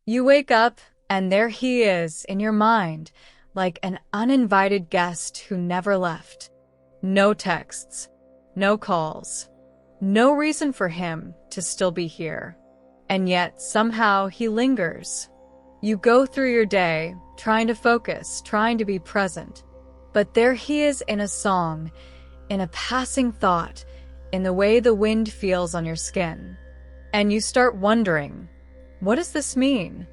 You wake up, and there he is in your mind, like an uninvited guest who never left. No texts, no calls, no reason for him to still be here. And yet, somehow, he lingers. You go through your day, trying to focus, trying to be present. But there he is in a song, in a passing thought, in the way the wind feels on your skin. And you start wondering, what does this mean?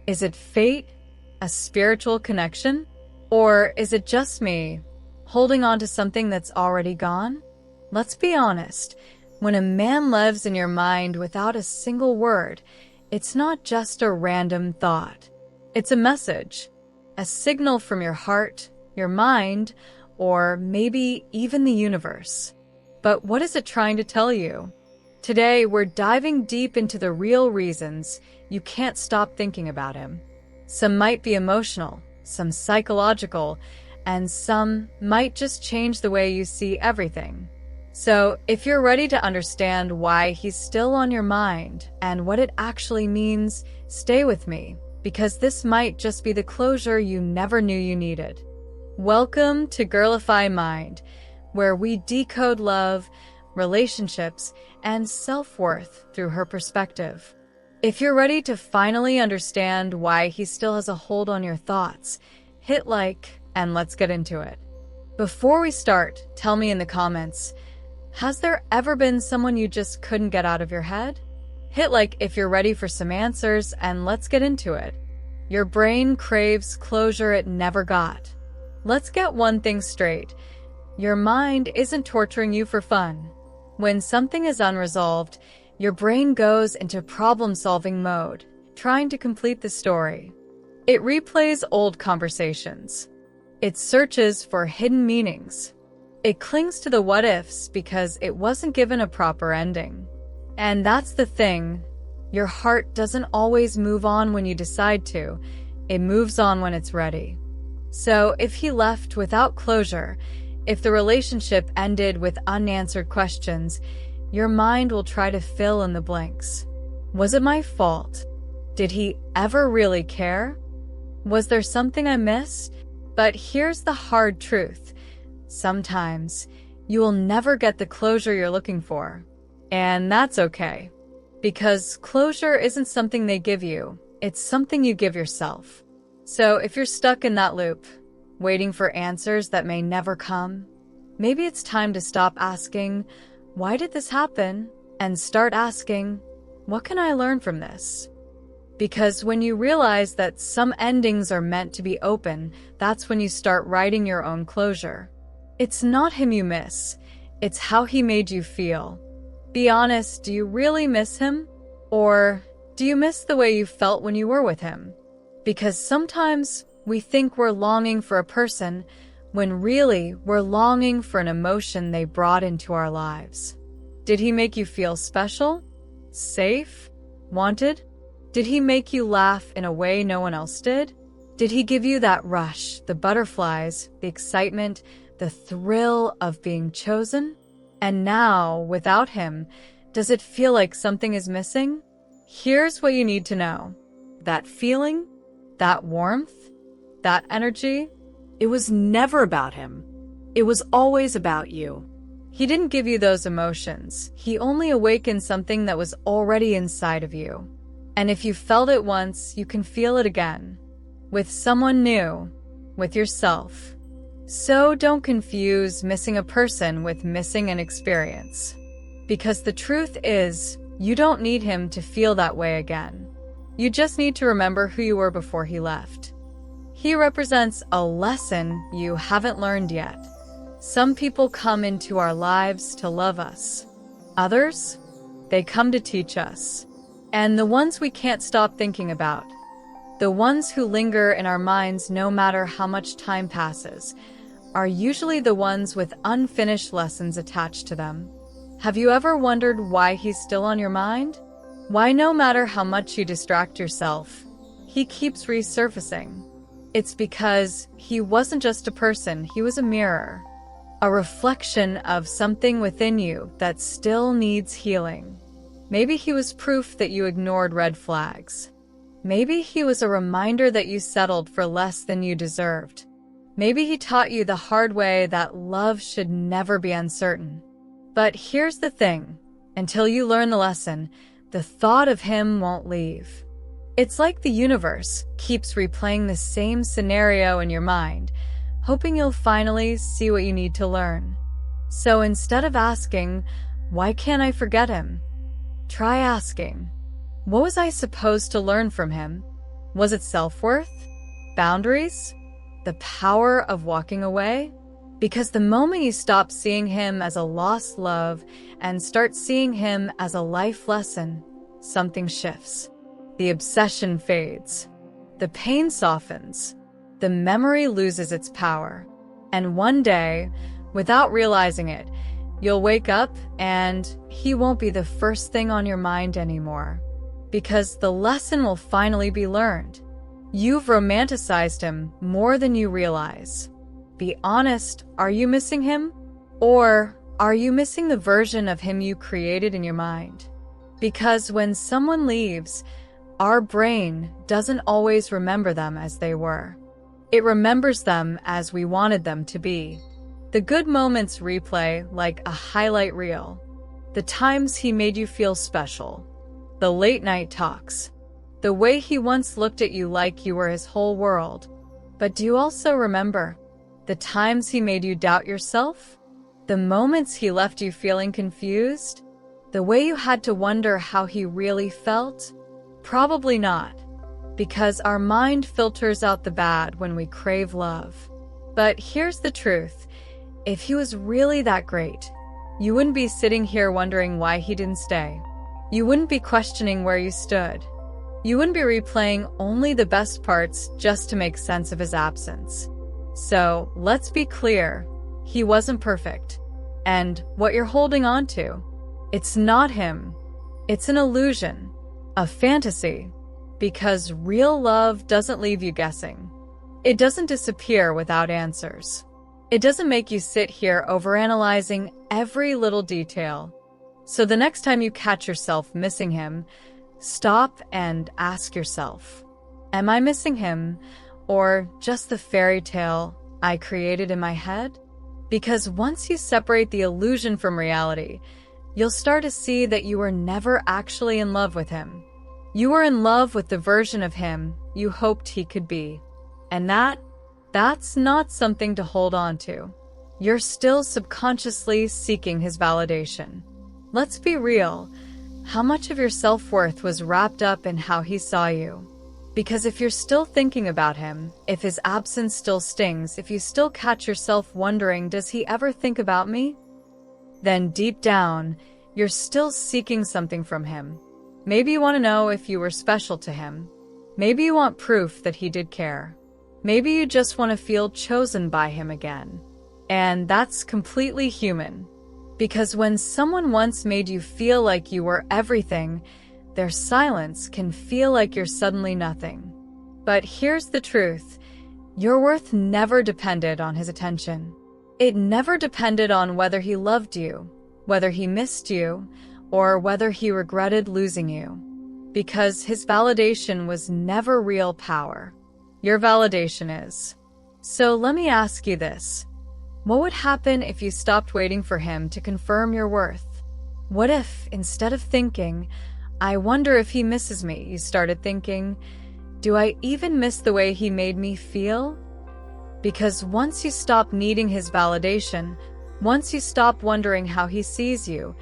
Is it fate? A spiritual connection? Or is it just me, holding on to something that's already gone? Let's be honest. When a man lives in your mind without a single word, it's not just a random thought. It's a message, a signal from your heart, your mind, or maybe even the universe. But what is it trying to tell you? Today, we're diving deep into the real reasons you can't stop thinking about him. Some might be emotional, some psychological, and some might just change the way you see everything. So, if you're ready to understand why he's still on your mind and what it actually means, stay with me, because this might just be the closure you never knew you needed. Welcome to Girlify Mind, where we decode love, relationships, and self-worth through her perspective. If you're ready to finally understand why he still has a hold on your thoughts, hit like and let's get into it. Before we start, tell me in the comments, has there ever been someone you just couldn't get out of your head? Hit like if you're ready for some answers and let's get into it. Your brain craves closure it never got. Let's get one thing straight. Your mind isn't torturing you for fun. When something is unresolved, your brain goes into problem-solving mode, trying to complete the story. It replays old conversations. It searches for hidden meanings. It clings to the what-ifs because it wasn't given a proper ending. And that's the thing. Your heart doesn't always move on when you decide to. It moves on when it's ready. So if he left without closure, if the relationship ended with unanswered questions, your mind will try to fill in the blanks. Was it my fault? Did he ever really care? Was there something I missed? But here's the hard truth. Sometimes you will never get the closure you're looking for. And that's okay. Because closure isn't something they give you. It's something you give yourself. So if you're stuck in that loop, waiting for answers that may never come, maybe it's time to stop asking, why did this happen? And start asking, what can I learn from this? Because when you realize that some endings are meant to be open, that's when you start writing your own closure. It's not him you miss, it's how he made you feel. Be honest, do you really miss him? Or do you miss the way you felt when you were with him? Because sometimes we think we're longing for a person when really we're longing for an emotion they brought into our lives. Did he make you feel special? Safe? Wanted? Did he make you laugh in a way no one else did? Did he give you that rush, the butterflies, the excitement, the thrill of being chosen? And now, without him, does it feel like something is missing? Here's what you need to know. That feeling, that warmth, that energy, it was never about him. It was always about you. He didn't give you those emotions. He only awakened something that was already inside of you. And if you felt it once, you can feel it again. With someone new, with yourself. So don't confuse missing a person with missing an experience. Because the truth is, you don't need him to feel that way again. You just need to remember who you were before he left. He represents a lesson you haven't learned yet. Some people come into our lives to love us. Others, they come to teach us. And the ones we can't stop thinking about, the ones who linger in our minds no matter how much time passes, are usually the ones with unfinished lessons attached to them. Have you ever wondered why he's still on your mind? Why no matter how much you distract yourself, he keeps resurfacing? It's because he wasn't just a person, he was a mirror. A reflection of something within you that still needs healing. Maybe he was proof that you ignored red flags. Maybe he was a reminder that you settled for less than you deserved. Maybe he taught you the hard way that love should never be uncertain. But here's the thing. Until you learn the lesson, the thought of him won't leave. It's like the universe keeps replaying the same scenario in your mind, hoping you'll finally see what you need to learn. So instead of asking, "Why can't I forget him?" try asking, "What was I supposed to learn from him?" Was it self-worth? Boundaries? The power of walking away? Because the moment you stop seeing him as a lost love and start seeing him as a life lesson, something shifts. The obsession fades. The pain softens. The memory loses its power. And one day, without realizing it, you'll wake up and he won't be the first thing on your mind anymore. Because the lesson will finally be learned. You've romanticized him more than you realize. Be honest, are you missing him? Or are you missing the version of him you created in your mind? Because when someone leaves, our brain doesn't always remember them as they were. It remembers them as we wanted them to be. The good moments replay like a highlight reel. The times he made you feel special. The late night talks. The way he once looked at you like you were his whole world. But do you also remember the times he made you doubt yourself? The moments he left you feeling confused? The way you had to wonder how he really felt? Probably not, because our mind filters out the bad when we crave love. But here's the truth. If he was really that great, you wouldn't be sitting here wondering why he didn't stay. You wouldn't be questioning where you stood. You wouldn't be replaying only the best parts just to make sense of his absence. So let's be clear, he wasn't perfect. And what you're holding on to, it's not him. It's an illusion, a fantasy, because real love doesn't leave you guessing. It doesn't disappear without answers. It doesn't make you sit here overanalyzing every little detail. So the next time you catch yourself missing him, stop and ask yourself, am I missing him or just the fairy tale I created in my head? Because once you separate the illusion from reality, you'll start to see that you were never actually in love with him. You were in love with the version of him you hoped he could be. And that's not something to hold on to. You're still subconsciously seeking his validation. Let's be real. How much of your self-worth was wrapped up in how he saw you? Because if you're still thinking about him, if his absence still stings, if you still catch yourself wondering, does he ever think about me? Then deep down, you're still seeking something from him. Maybe you want to know if you were special to him. Maybe you want proof that he did care. Maybe you just want to feel chosen by him again. And that's completely human. Because when someone once made you feel like you were everything, their silence can feel like you're suddenly nothing. But here's the truth. Your worth never depended on his attention. It never depended on whether he loved you, whether he missed you, or whether he regretted losing you. Because his validation was never real power. Your validation is. So let me ask you this. What would happen if you stopped waiting for him to confirm your worth? What if, instead of thinking, I wonder if he misses me, you started thinking, do I even miss the way he made me feel? Because once you stop needing his validation, once you stop wondering how he sees you,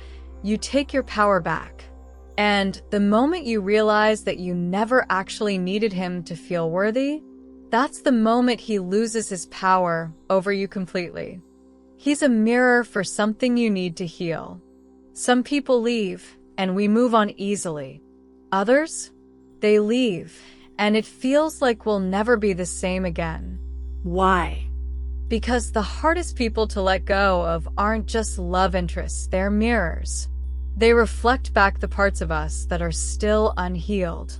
you take your power back. And the moment you realize that you never actually needed him to feel worthy, that's the moment he loses his power over you completely. He's a mirror for something you need to heal. Some people leave, and we move on easily. Others, they leave, and it feels like we'll never be the same again. Why? Because the hardest people to let go of aren't just love interests, they're mirrors. They reflect back the parts of us that are still unhealed,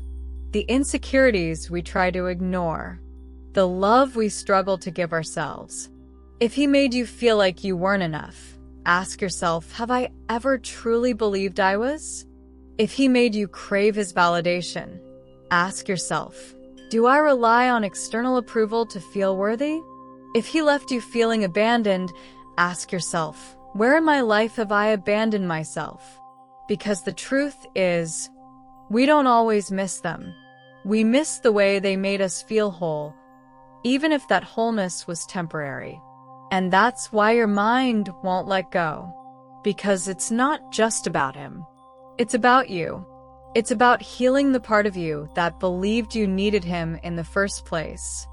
the insecurities we try to ignore, the love we struggle to give ourselves. If he made you feel like you weren't enough, ask yourself, have I ever truly believed I was? If he made you crave his validation, Ask yourself, do I rely on external approval to feel worthy? If he left you feeling abandoned, ask yourself, where in my life have I abandoned myself? Because the truth is, we don't always miss them. We miss the way they made us feel whole, even if that wholeness was temporary. And that's why your mind won't let go. Because it's not just about him. It's about you. It's about healing the part of you that believed you needed him in the first place.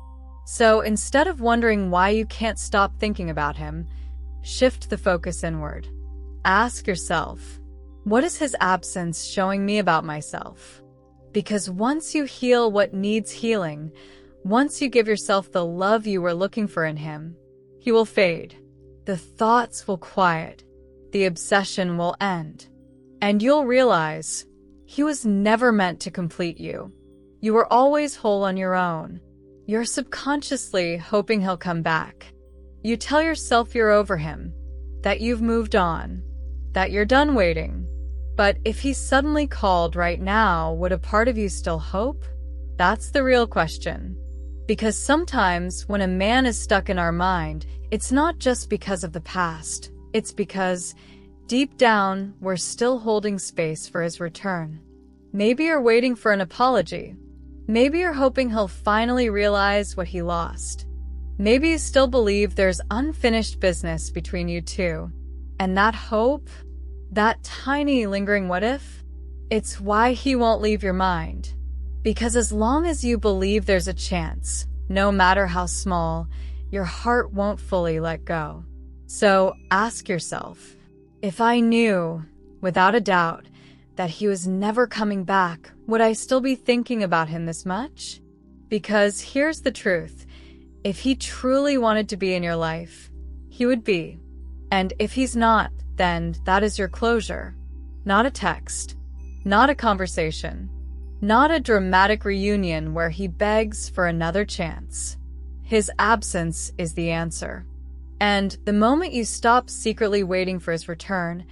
So instead of wondering why you can't stop thinking about him, shift the focus inward. Ask yourself, what is his absence showing me about myself? Because once you heal what needs healing, once you give yourself the love you were looking for in him, he will fade. The thoughts will quiet. The obsession will end. And you'll realize he was never meant to complete you. You were always whole on your own. You're subconsciously hoping he'll come back. You tell yourself you're over him, that you've moved on, that you're done waiting. But if he suddenly called right now, would a part of you still hope? That's the real question. Because sometimes when a man is stuck in our mind, it's not just because of the past. It's because deep down, we're still holding space for his return. Maybe you're waiting for an apology. Maybe you're hoping he'll finally realize what he lost. Maybe you still believe there's unfinished business between you two. And that hope, that tiny lingering what if, it's why he won't leave your mind. Because as long as you believe there's a chance, no matter how small, your heart won't fully let go. So ask yourself, if I knew, without a doubt, that he was never coming back, would I still be thinking about him this much? Because here's the truth. If he truly wanted to be in your life, he would be. And if he's not, then that is your closure. Not a text, not a conversation, not a dramatic reunion where he begs for another chance. His absence is the answer. And the moment you stop secretly waiting for his return,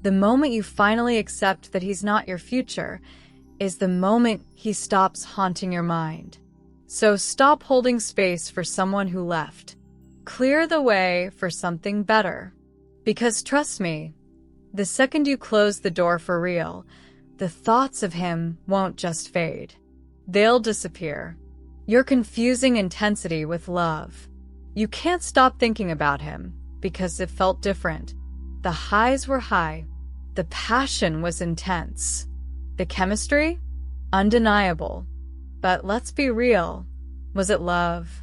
the moment you finally accept that he's not your future, is the moment he stops haunting your mind. So stop holding space for someone who left. Clear the way for something better. Because trust me, the second you close the door for real, the thoughts of him won't just fade. They'll disappear. You're confusing intensity with love. You can't stop thinking about him because it felt different. The highs were high. The passion was intense. The chemistry? Undeniable. But let's be real. Was it love?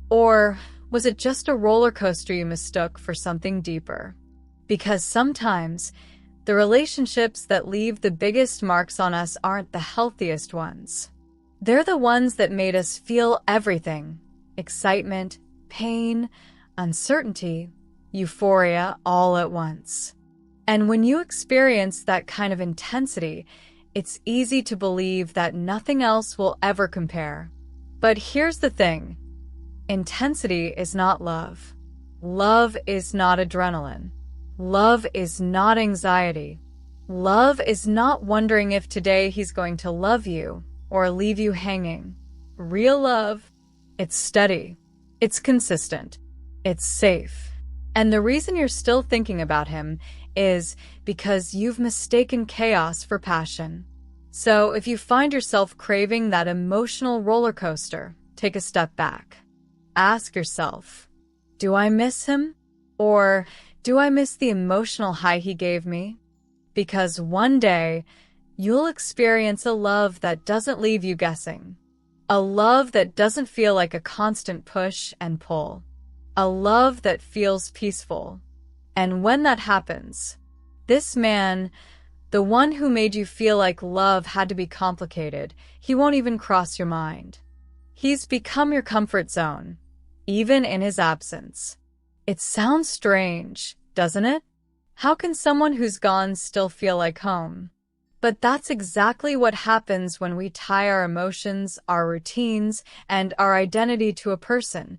Or was it just a roller coaster you mistook for something deeper? Because sometimes the relationships that leave the biggest marks on us aren't the healthiest ones. They're the ones that made us feel everything: excitement, pain, uncertainty, euphoria all at once. And when you experience that kind of intensity, it's easy to believe that nothing else will ever compare. But here's the thing. Intensity is not love. Love is not adrenaline. Love is not anxiety. Love is not wondering if today he's going to love you or leave you hanging. Real love, it's steady. It's consistent. It's safe. And the reason you're still thinking about him is because you've mistaken chaos for passion. So if you find yourself craving that emotional roller coaster, take a step back. Ask yourself, do I miss him? Or do I miss the emotional high he gave me? Because one day, you'll experience a love that doesn't leave you guessing. A love that doesn't feel like a constant push and pull. A love that feels peaceful. And when that happens, this man, the one who made you feel like love had to be complicated, he won't even cross your mind. He's become your comfort zone, even in his absence. It sounds strange, doesn't it? How can someone who's gone still feel like home? But that's exactly what happens when we tie our emotions, our routines, and our identity to a person,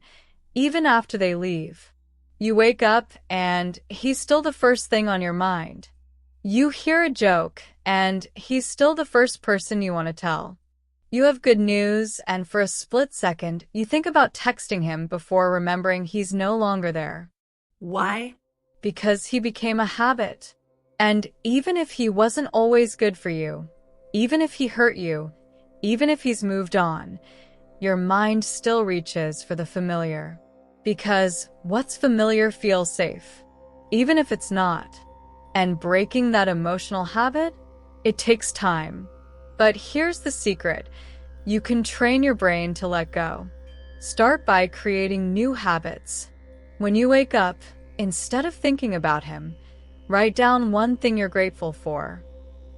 even after they leave. You wake up and he's still the first thing on your mind. You hear a joke and he's still the first person you want to tell. You have good news, and for a split second, you think about texting him before remembering he's no longer there. Why? Because he became a habit. And even if he wasn't always good for you, even if he hurt you, even if he's moved on, your mind still reaches for the familiar. Because what's familiar feels safe, even if it's not. And breaking that emotional habit, it takes time. But here's the secret. You can train your brain to let go. Start by creating new habits. When you wake up, instead of thinking about him, write down one thing you're grateful for.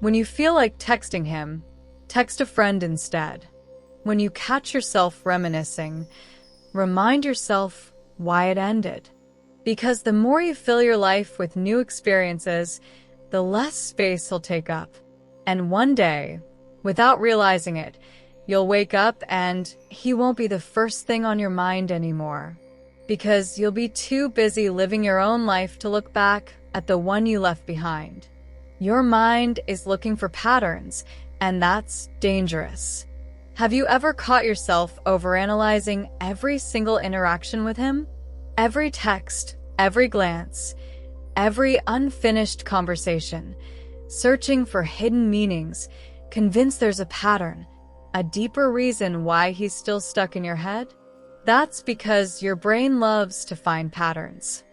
When you feel like texting him, text a friend instead. When you catch yourself reminiscing, remind yourself why it ended. Because the more you fill your life with new experiences, the less space he'll take up. And one day, without realizing it, you'll wake up and he won't be the first thing on your mind anymore. Because you'll be too busy living your own life to look back at the one you left behind. Your mind is looking for patterns, and that's dangerous. Have you ever caught yourself overanalyzing every single interaction with him? Every text, every glance, every unfinished conversation, searching for hidden meanings, convinced there's a pattern, a deeper reason why he's still stuck in your head? That's because your brain loves to find patterns.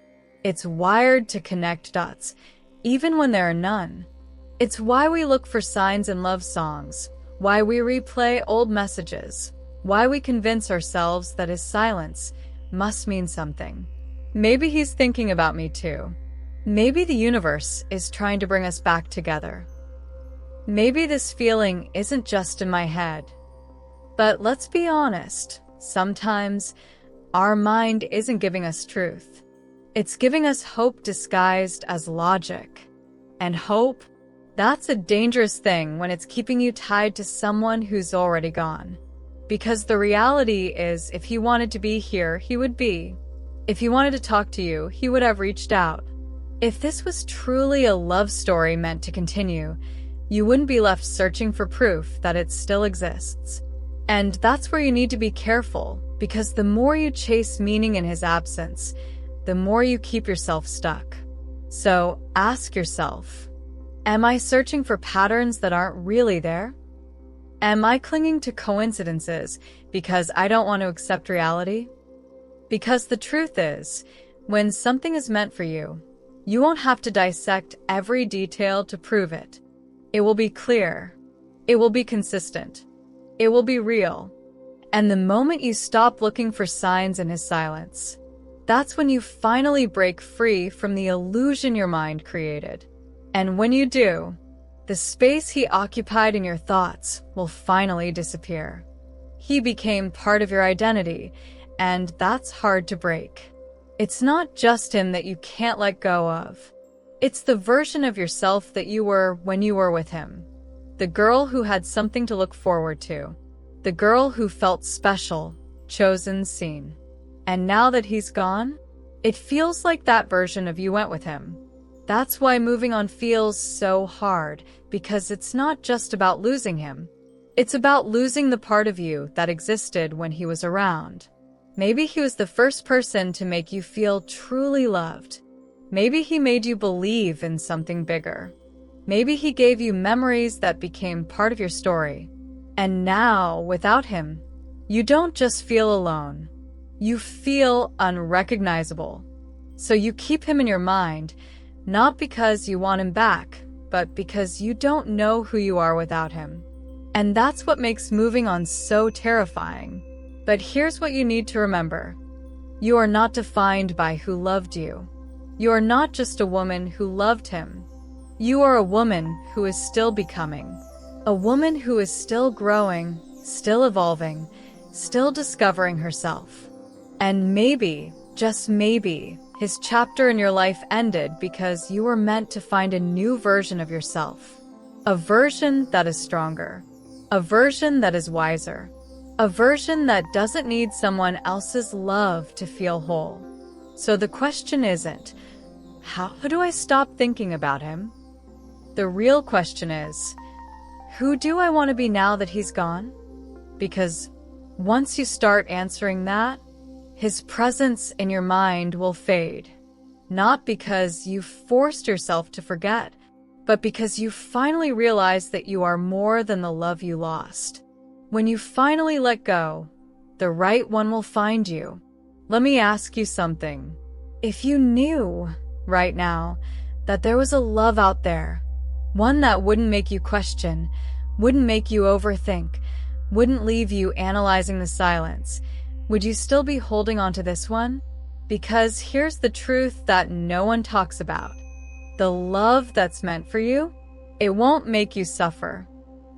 It's wired to connect dots, even when there are none. It's why we look for signs in love songs, why we replay old messages, why we convince ourselves that his silence must mean something. Maybe he's thinking about me too. Maybe the universe is trying to bring us back together. Maybe this feeling isn't just in my head. But let's be honest, sometimes our mind isn't giving us truth. It's giving us hope disguised as logic. And hope, that's a dangerous thing when it's keeping you tied to someone who's already gone. Because the reality is, if he wanted to be here, he would be. If he wanted to talk to you, he would have reached out. If this was truly a love story meant to continue, you wouldn't be left searching for proof that it still exists. And that's where you need to be careful, because the more you chase meaning in his absence, the more you keep yourself stuck. So ask yourself, am I searching for patterns that aren't really there? Am I clinging to coincidences because I don't want to accept reality? Because the truth is, when something is meant for you, you won't have to dissect every detail to prove it. It will be clear. It will be consistent. It will be real. And the moment you stop looking for signs in his silence, that's when you finally break free from the illusion your mind created. And when you do, the space he occupied in your thoughts will finally disappear. He became part of your identity, and that's hard to break. It's not just him that you can't let go of. It's the version of yourself that you were when you were with him. The girl who had something to look forward to. The girl who felt special, chosen, seen. And now that he's gone, it feels like that version of you went with him. That's why moving on feels so hard, because it's not just about losing him. It's about losing the part of you that existed when he was around. Maybe he was the first person to make you feel truly loved. Maybe he made you believe in something bigger. Maybe he gave you memories that became part of your story. And now, without him, you don't just feel alone. You feel unrecognizable. So you keep him in your mind, not because you want him back, but because you don't know who you are without him. And that's what makes moving on so terrifying. But here's what you need to remember. You are not defined by who loved you. You are not just a woman who loved him. You are a woman who is still becoming. A woman who is still growing, still evolving, still discovering herself. And maybe, just maybe, his chapter in your life ended because you were meant to find a new version of yourself. A version that is stronger. A version that is wiser. A version that doesn't need someone else's love to feel whole. So the question isn't, how do I stop thinking about him? The real question is, who do I want to be now that he's gone? because once you start answering that, his presence in your mind will fade. Not because you forced yourself to forget, but because you finally realize that you are more than the love you lost. When you finally let go, the right one will find you. Let me ask you something. If you knew right now that there was a love out there, one that wouldn't make you question, wouldn't make you overthink, wouldn't leave you analyzing the silence, would you still be holding on to this one? Because here's the truth that no one talks about. The love that's meant for you, it won't make you suffer.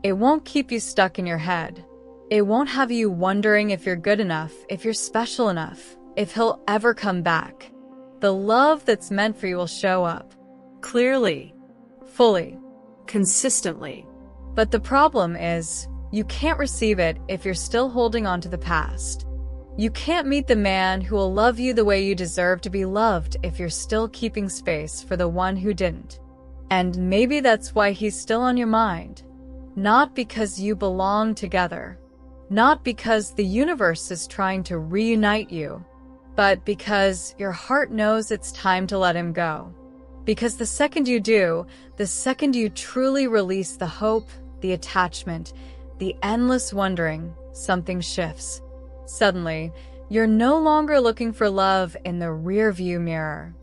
It won't keep you stuck in your head. It won't have you wondering if you're good enough, if you're special enough, if he'll ever come back. The love that's meant for you will show up. Clearly. Fully. Consistently. But the problem is, you can't receive it if you're still holding on to the past. You can't meet the man who will love you the way you deserve to be loved if you're still keeping space for the one who didn't. And maybe that's why he's still on your mind. Not because you belong together. Not because the universe is trying to reunite you. But because your heart knows it's time to let him go. Because the second you do, the second you truly release the hope, the attachment, the endless wondering, something shifts. Suddenly, you're no longer looking for love in the rearview mirror.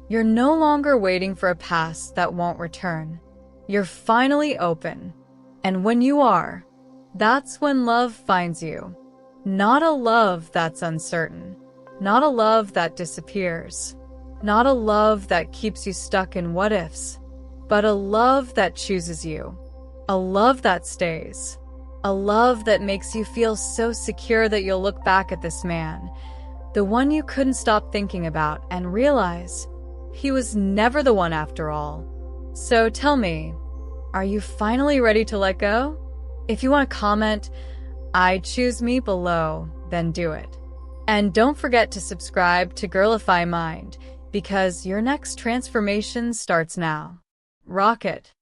You're no longer waiting for a past that won't return. You're finally open. And when you are, that's when love finds you. Not a love that's uncertain. Not a love that disappears. Not a love that keeps you stuck in what-ifs. But a love that chooses you. A love that stays. A love that makes you feel so secure that you'll look back at this man, the one you couldn't stop thinking about, and realize he was never the one after all. So tell me, are you finally ready to let go? If you want to comment, "I choose me" below, then do it. And don't forget to subscribe to Girlify Mind, because your next transformation starts now. Rock it.